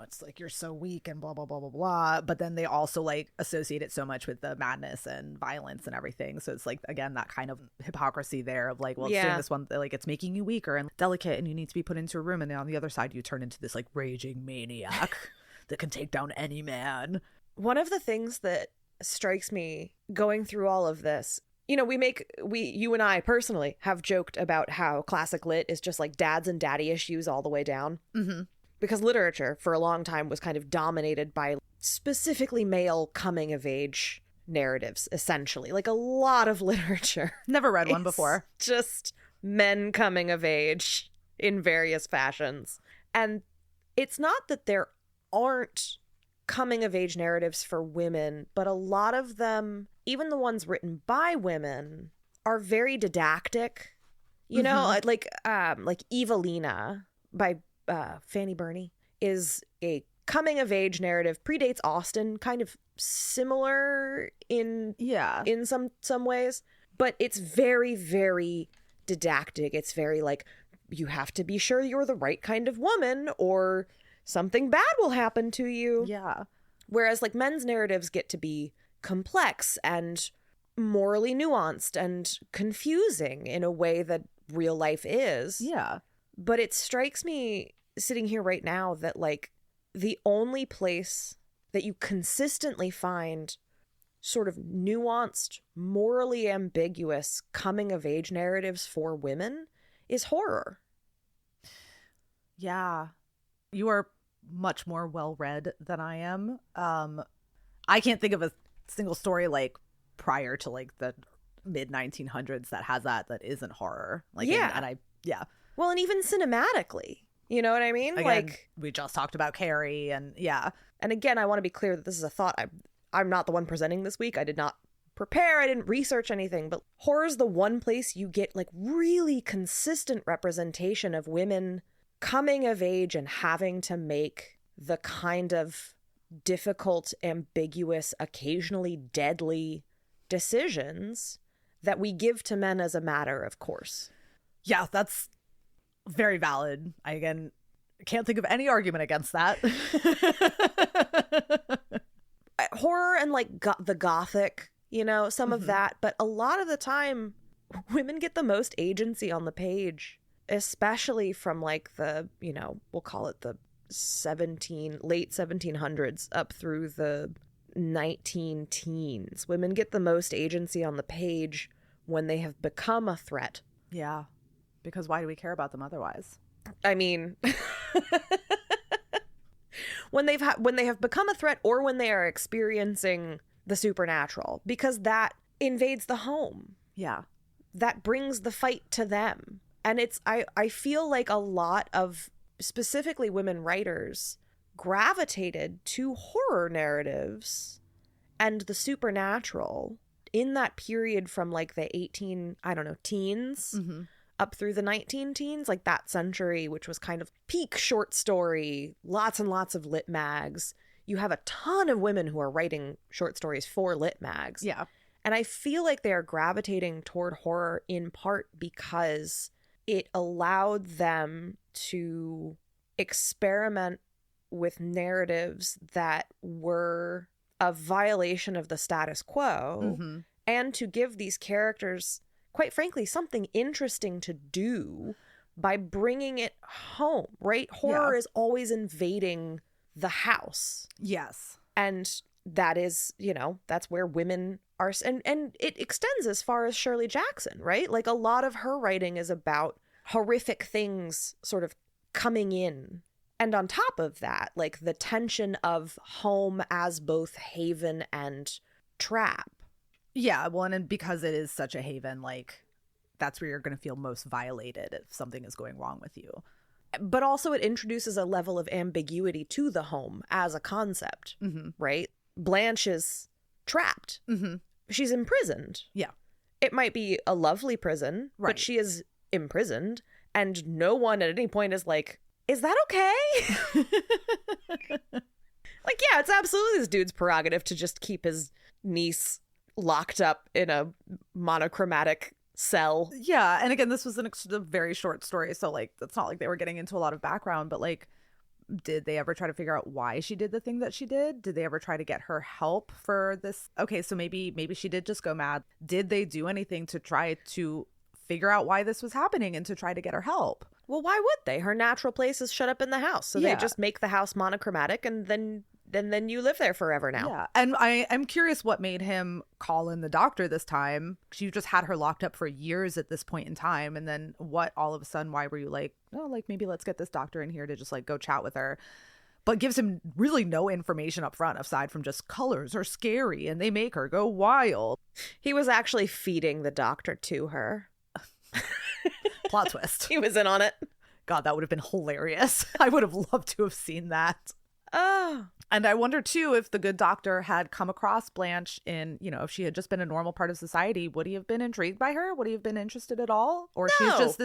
it's like you're so weak and blah, blah, blah, blah, blah. But then they also like associate it so much with the madness and violence and everything. So it's like, again, that kind of hypocrisy there of like, well, it's doing this one, like it's making you weaker and delicate and you need to be put into a room. And then on the other side, you turn into this like raging maniac that can take down any man. One of the things that strikes me going through all of this, you and I personally have joked about how classic lit is just like dads and daddy issues all the way down. Mm-hmm. Because literature for a long time was kind of dominated by specifically male coming of age narratives, essentially. Like a lot of literature. Never read one is before. Just men coming of age in various fashions. And it's not that there aren't coming of age narratives for women, but a lot of them, even the ones written by women, are very didactic. You know, like Evelina by Fanny Burney is a coming of age narrative, predates Austen, kind of similar in some ways, but it's very, very didactic. It's very like, you have to be sure you're the right kind of woman or something bad will happen to you. Yeah. Whereas like men's narratives get to be complex and morally nuanced and confusing in a way that real life is. Yeah. But it strikes me sitting here right now that like the only place that you consistently find sort of nuanced, morally ambiguous coming of age narratives for women is horror. Yeah. You are much more well read than I am. I can't think of a single story like prior to like the mid 1900s that has that isn't horror. Like, yeah. Yeah. Well, and even cinematically, you know what I mean? Again, like we just talked about Carrie and yeah. And again, I want to be clear that this is a thought. I'm not the one presenting this week. I did not prepare. I didn't research anything, but horror is the one place you get like really consistent representation of women coming of age and having to make the kind of difficult, ambiguous, occasionally deadly decisions that we give to men as a matter of course. Yeah, that's very valid. I again can't think of any argument against that. Horror and like the gothic, you know, some of that, but a lot of the time women get the most agency on the page, especially from like the, you know, we'll call it the late 1700s up through the 19 teens. Women get the most agency on the page when they have become a threat. Yeah. Because why do we care about them otherwise? I mean, when they have become a threat or when they are experiencing the supernatural, because that invades the home. Yeah. That brings the fight to them. And it's I feel like a lot of specifically women writers gravitated to horror narratives and the supernatural in that period from like the teens up through the 19 teens, like that century, which was kind of peak short story, lots and lots of lit mags. You have a ton of women who are writing short stories for lit mags. Yeah. And I feel like they are gravitating toward horror in part because it allowed them to experiment with narratives that were a violation of the status quo and to give these characters, quite frankly, something interesting to do by bringing it home, right? Horror is always invading the house. Yes. And that is, you know, that's where women are. And it extends as far as Shirley Jackson, right? Like a lot of her writing is about horrific things sort of coming in. And on top of that, like the tension of home as both haven and trap. Yeah. Well, and because it is such a haven, like that's where you're going to feel most violated if something is going wrong with you. But also it introduces a level of ambiguity to the home as a concept, right? Blanche is trapped. She's imprisoned. Yeah. It might be a lovely prison, but she is imprisoned. And no one at any point is like, is that okay? Like, yeah, it's absolutely this dude's prerogative to just keep his niece locked up in a monochromatic cell. Yeah. And again, this was a very short story. So like, it's not like they were getting into a lot of background, but like, did they ever try to figure out why she did the thing that she did? Did they ever try to get her help for this? Okay, so maybe she did just go mad. Did they do anything to try to figure out why this was happening and to try to get her help? Well, why would they? Her natural place is shut up in the house. So they just make the house monochromatic and then you live there forever now. Yeah. And I'm curious what made him call in the doctor this time. You just had her locked up for years at this point in time. And then what all of a sudden, why were you like, oh, like maybe let's get this doctor in here to just like go chat with her. but gives him really no information up front aside from just colors are scary and they make her go wild. He was actually feeding the doctor to her. Plot twist. He was in on it. God, that would have been hilarious. I would have loved to have seen that. Oh. And I wonder, too, if the good doctor had come across Blanche in, you know, if she had just been a normal part of society, would he have been intrigued by her? Would he have been interested at all? Or she's just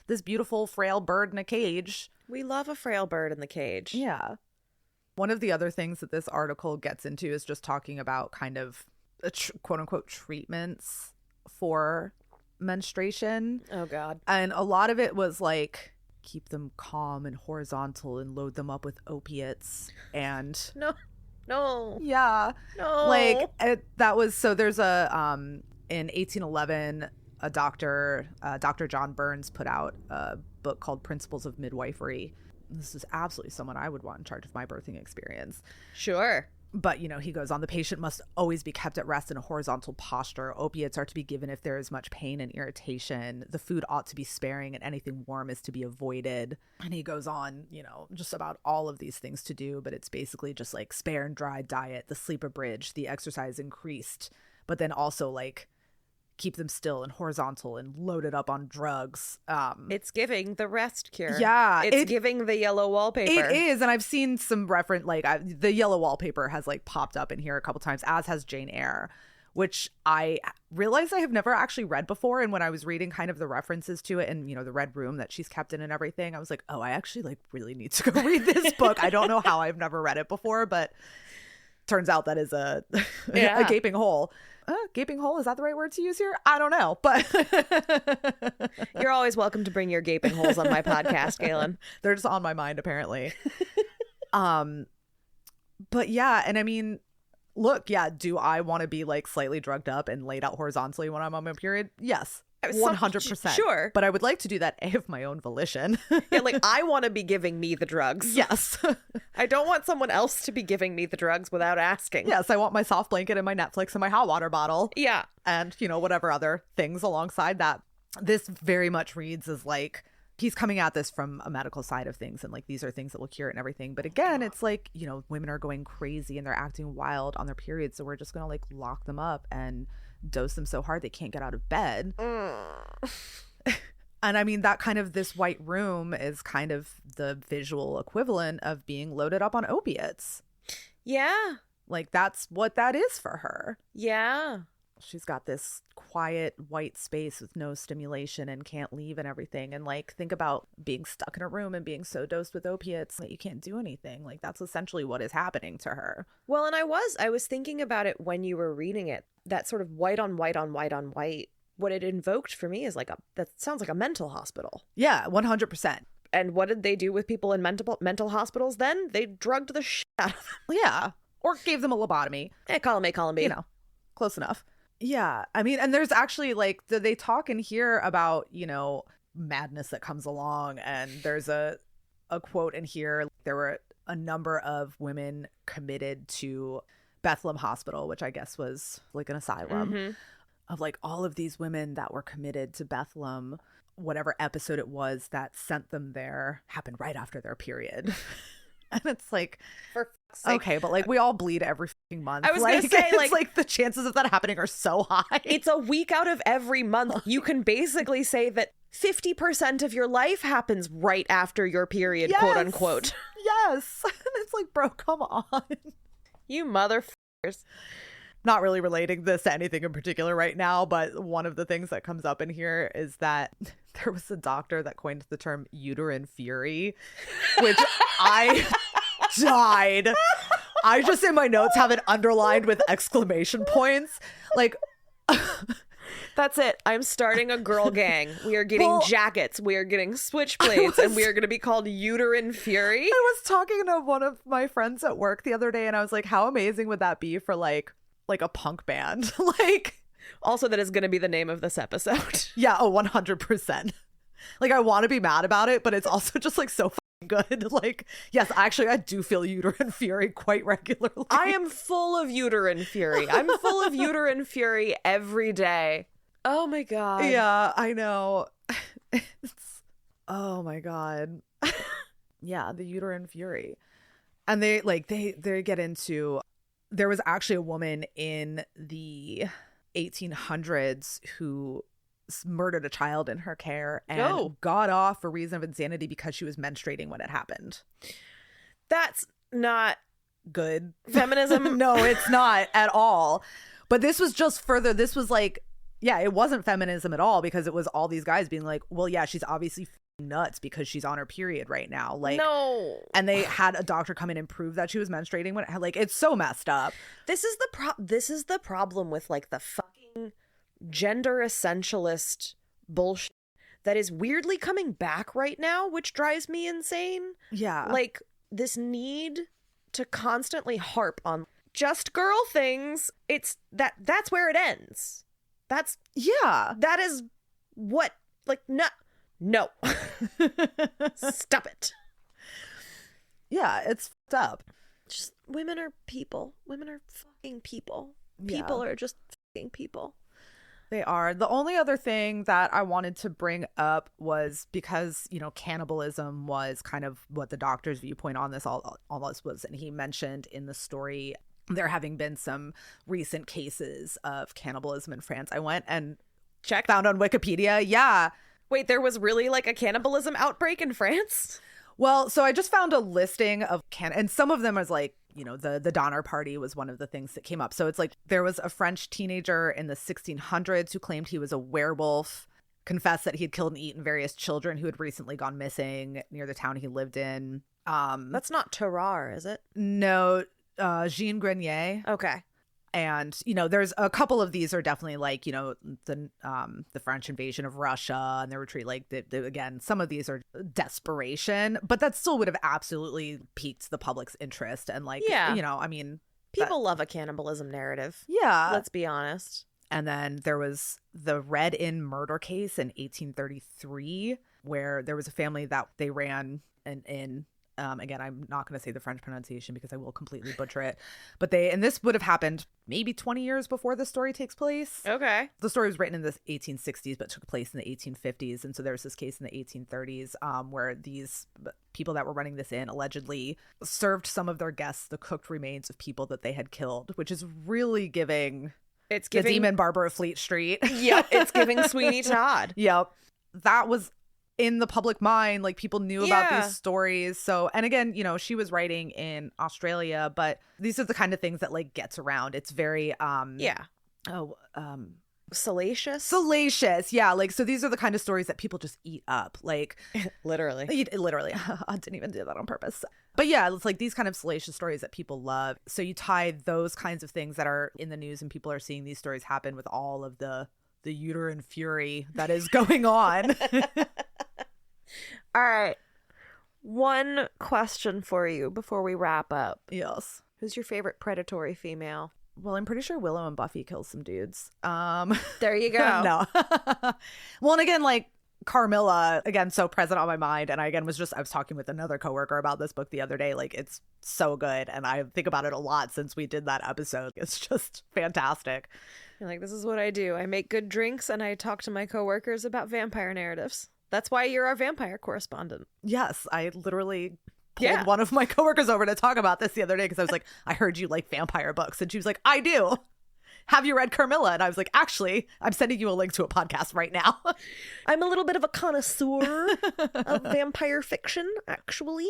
this beautiful, frail bird in a cage. We love a frail bird in the cage. Yeah. One of the other things that this article gets into is just talking about kind of quote-unquote treatments for menstruation. Oh, God. And a lot of it was like, keep them calm and horizontal and load them up with opiates and no like that was so there's a in 1811 a Dr. John Burns put out a book called Principles of Midwifery. This is absolutely someone I would want in charge of my birthing experience. Sure. But, you know, he goes on, the patient must always be kept at rest in a horizontal posture. Opiates are to be given if there is much pain and irritation. The food ought to be sparing and anything warm is to be avoided. And he goes on, you know, just about all of these things to do. But it's basically just like spare and dry diet, the sleep abridged, the exercise increased. But then also like keep them still and horizontal and loaded up on drugs. It's giving the rest cure. Yeah. It's giving the yellow wallpaper. It is. And I've seen some reference, like the yellow wallpaper has like popped up in here a couple times, as has Jane Eyre, which I realized I have never actually read before. And when I was reading kind of the references to it and, you know, the red room that she's kept in and everything, I was like, oh, I actually like really need to go read this book. I don't know how I've never read it before, but turns out that is a gaping hole. Gaping hole, is that the right word to use here? I don't know, but you're always welcome to bring your gaping holes on my podcast, Galen. They're just on my mind apparently. But yeah, and I mean, look, yeah, do I want to be like slightly drugged up and laid out horizontally when I'm on my period? Yes. 100%. Sure. But I would like to do that of my own volition. Yeah, like I want to be giving me the drugs. Yes. I don't want someone else to be giving me the drugs without asking. Yes, I want my soft blanket and my Netflix and my hot water bottle. Yeah. And, you know, whatever other things alongside that. This very much reads as like, he's coming at this from a medical side of things and like these are things that will cure it and everything. But again, it's like, you know, women are going crazy and they're acting wild on their periods. So we're just going to like lock them up and dose them so hard they can't get out of bed. And I mean, that kind of this white room is kind of the visual equivalent of being loaded up on opiates. Yeah. Like that's what that is for her. Yeah. She's got this quiet white space with no stimulation and can't leave and everything. And like, think about being stuck in a room and being so dosed with opiates that you can't do anything. Like that's essentially what is happening to her. Well, and I was thinking about it when you were reading it, that sort of white on white on white on white. What it invoked for me is like that sounds like a mental hospital. Yeah, 100%. And what did they do with people in mental hospitals then? They drugged the shit out of them. Yeah. Or gave them a lobotomy. Column A, column B. You know, close enough. Yeah. I mean, and there's actually like, they talk in here about, you know, madness that comes along. And there's a quote in here. There were a number of women committed to Bethlehem Hospital, which I guess was like an asylum. Mm-hmm. Of like all of these women that were committed to Bethlehem, whatever episode it was that sent them there happened right after their period. And it's like, for fuck's sake. Okay, but like we all bleed every fucking month. I was like, gonna say, like the chances of that happening are so high. It's a week out of every month. You can basically say that 50% of your life happens right after your period, yes, quote unquote. Yes. And it's like, bro, come on. You motherfuckers. Not really relating this to anything in particular right now, but one of the things that comes up in here is that there was a doctor that coined the term uterine fury, which I died. I just in my notes have it underlined with exclamation points. Like, that's it. I'm starting a girl gang. We are getting jackets. We are getting switchblades, and we are going to be called Uterine Fury. I was talking to one of my friends at work the other day, and I was like, how amazing would that be for like a punk band? Like, also that is going to be the name of this episode. Yeah, 100%. Like, I want to be mad about it, but it's also just like so fucking good. Like, yes, actually I do feel uterine fury quite regularly. I am full of uterine fury. I'm full of uterine fury every day. Oh my god. Yeah, I know. Oh my god. Yeah, the uterine fury. And they get into, there was actually a woman in the 1800s who murdered a child in her care and got off for reason of insanity because she was menstruating when it happened. That's not good feminism. No, it's not at all. But this was just further. This was like, yeah, it wasn't feminism at all, because it was all these guys being like, well, yeah, she's obviously nuts because she's on her period right now. Like, no. And they had a doctor come in and prove that she was menstruating when like, it's so messed up. This is the problem with like the fucking gender essentialist bullshit that is weirdly coming back right now, which drives me insane. Yeah. Like this need to constantly harp on just girl things. It's that's where it ends. That is what, like, no. Stop it. Yeah, it's fucked up. Just women are people. Women are fucking people. People are just fucking people. They are. The only other thing that I wanted to bring up was because, you know, cannibalism was kind of what the doctor's viewpoint on this all this was. And he mentioned in the story there having been some recent cases of cannibalism in France. I went and found on Wikipedia. Yeah. Wait, there was really like a cannibalism outbreak in France? Well, so I just found a listing of and some of them was like, you know, the Donner Party was one of the things that came up. So it's like there was a French teenager in the 1600s who claimed he was a werewolf, confessed that he had killed and eaten various children who had recently gone missing near the town he lived in. That's not Terrar, is it? No, Jean Grenier. Okay. And, you know, there's a couple of these are definitely like, you know, the French invasion of Russia and their retreat. Like, again, some of these are desperation, but that still would have absolutely piqued the public's interest. And like, you know, I mean, people love a cannibalism narrative. Yeah. Let's be honest. And then there was the Red Inn murder case in 1833, where there was a family that they ran an inn. Again, I'm not going to say the French pronunciation because I will completely butcher it. But and this would have happened maybe 20 years before the story takes place. Okay. The story was written in the 1860s, but took place in the 1850s. And so there was this case in the 1830s where these people that were running this inn allegedly served some of their guests the cooked remains of people that they had killed, which is really giving the Demon Barber of Fleet Street. Yep, it's giving Sweeney Todd. Yep. That was in the public mind, like people knew about these stories. So, and again, you know, she was writing in Australia, but these are the kind of things that like gets around. It's very salacious. Yeah, like, so these are the kind of stories that people just eat up, like literally I didn't even do that on purpose. But yeah, it's like these kind of salacious stories that people love. So you tie those kinds of things that are in the news and people are seeing these stories happen with all of the uterine fury that is going on. All right. One question for you before we wrap up. Yes. Who's your favorite predatory female? Well, I'm pretty sure Willow and Buffy kill some dudes. There you go. No. Well, and again, like Carmilla, again, so present on my mind. And I was talking with another coworker about this book the other day. Like, it's so good. And I think about it a lot since we did that episode. It's just fantastic. You're like, this is what I do. I make good drinks and I talk to my coworkers about vampire narratives. That's why you're our vampire correspondent. Yes, I literally pulled one of my coworkers over to talk about this the other day because I was like, I heard you like vampire books. And she was like, I do. Have you read Carmilla? And I was like, actually, I'm sending you a link to a podcast right now. I'm a little bit of a connoisseur of vampire fiction, actually.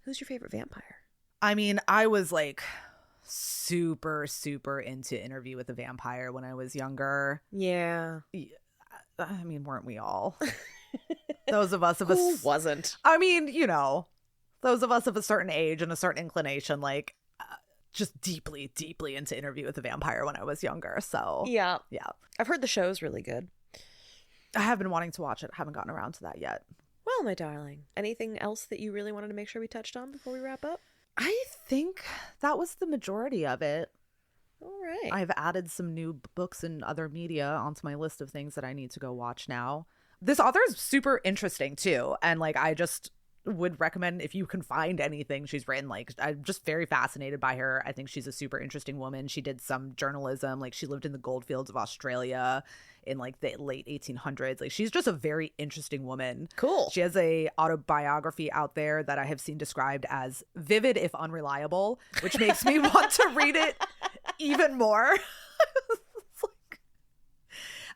Who's your favorite vampire? I mean, I was like super, super into Interview with a Vampire when I was younger. Yeah. I mean, weren't we all? Those of us of Who wasn't? I mean, you know, those of us of a certain age and a certain inclination, like just deeply, deeply into Interview with a Vampire when I was younger. So yeah. I've heard the show's really good. I have been wanting to watch it. I haven't gotten around to that yet. Well, my darling, anything else that you really wanted to make sure we touched on before we wrap up? I think that was the majority of it. All right. I've added some new books and other media onto my list of things that I need to go watch now. This author is super interesting too. And like, I just would recommend if you can find anything she's written. Like, I'm just very fascinated by her. I think she's a super interesting woman. She did some journalism. Like, she lived in the goldfields of Australia in like the late 1800s. Like, she's just a very interesting woman. Cool. She has a autobiography out there that I have seen described as vivid if unreliable, which makes me want to read it even more.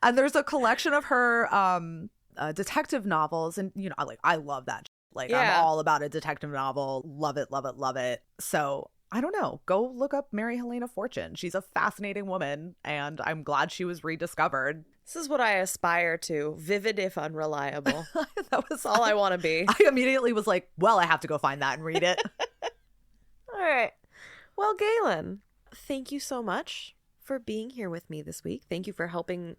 And there's a collection of her detective novels, and you know, I love that. Like, Yeah. I'm all about a detective novel. Love it, love it, love it. So I don't know. Go look up Mary Helene Fortune. She's a fascinating woman, and I'm glad she was rediscovered. This is what I aspire to. Vivid if unreliable. That was All I want to be. I immediately was like, well, I have to go find that and read it. All right. Well, Galen, thank you so much for being here with me this week. Thank you for helping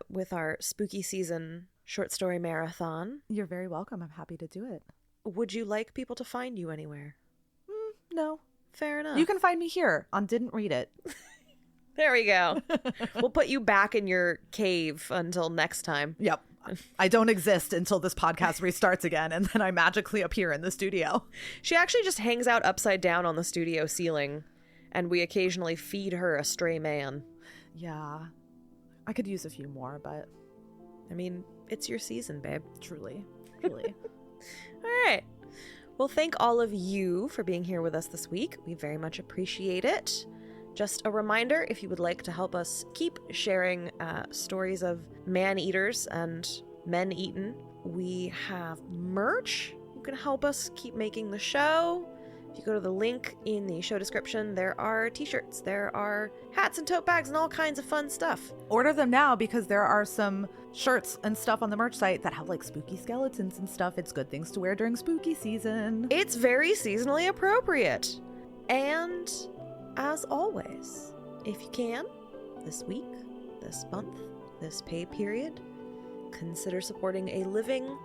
with our spooky season short story marathon. You're very welcome. I'm happy to do it. Would you like people to find you anywhere? No. Fair enough. You can find me here on Didn't Read It. There we go. We'll put you back in your cave until next time. Yep. I don't exist until this podcast restarts again, and then I magically appear in the studio. She actually just hangs out upside down on the studio ceiling, and we occasionally feed her a stray man. Yeah. I could use a few more, but I mean, it's your season, babe. truly. All right. Well, thank all of you for being here with us this week. We very much appreciate it. Just a reminder, if you would like to help us keep sharing stories of man-eaters and men eaten, we have merch. You can help us keep making the show. If you go to the link in the show description, there are t-shirts, there are hats and tote bags and all kinds of fun stuff. Order them now because there are some shirts and stuff on the merch site that have like spooky skeletons and stuff. It's good things to wear during spooky season. It's very seasonally appropriate. And as always, if you can, this week, this month, this pay period, consider supporting a living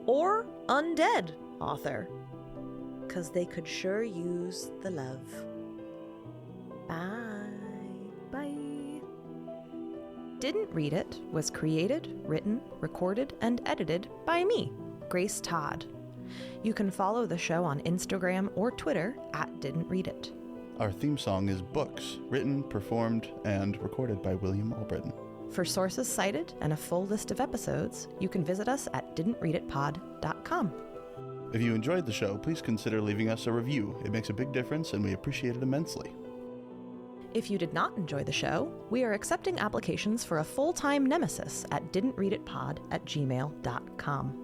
or undead author, because they could sure use the love. Bye. Bye. Didn't Read It was created, written, recorded, and edited by me, Grace Todd. You can follow the show on Instagram or Twitter at Didn't Read It. Our theme song is Books, written, performed, and recorded by William Albritton. For sources cited and a full list of episodes, you can visit us at didntreaditpod.com. If you enjoyed the show, please consider leaving us a review. It makes a big difference, and we appreciate it immensely. If you did not enjoy the show, we are accepting applications for a full-time nemesis at didntreaditpod@gmail.com.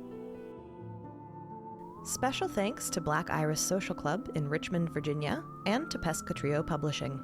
Special thanks to Black Iris Social Club in Richmond, Virginia, and to Pescatrio Publishing.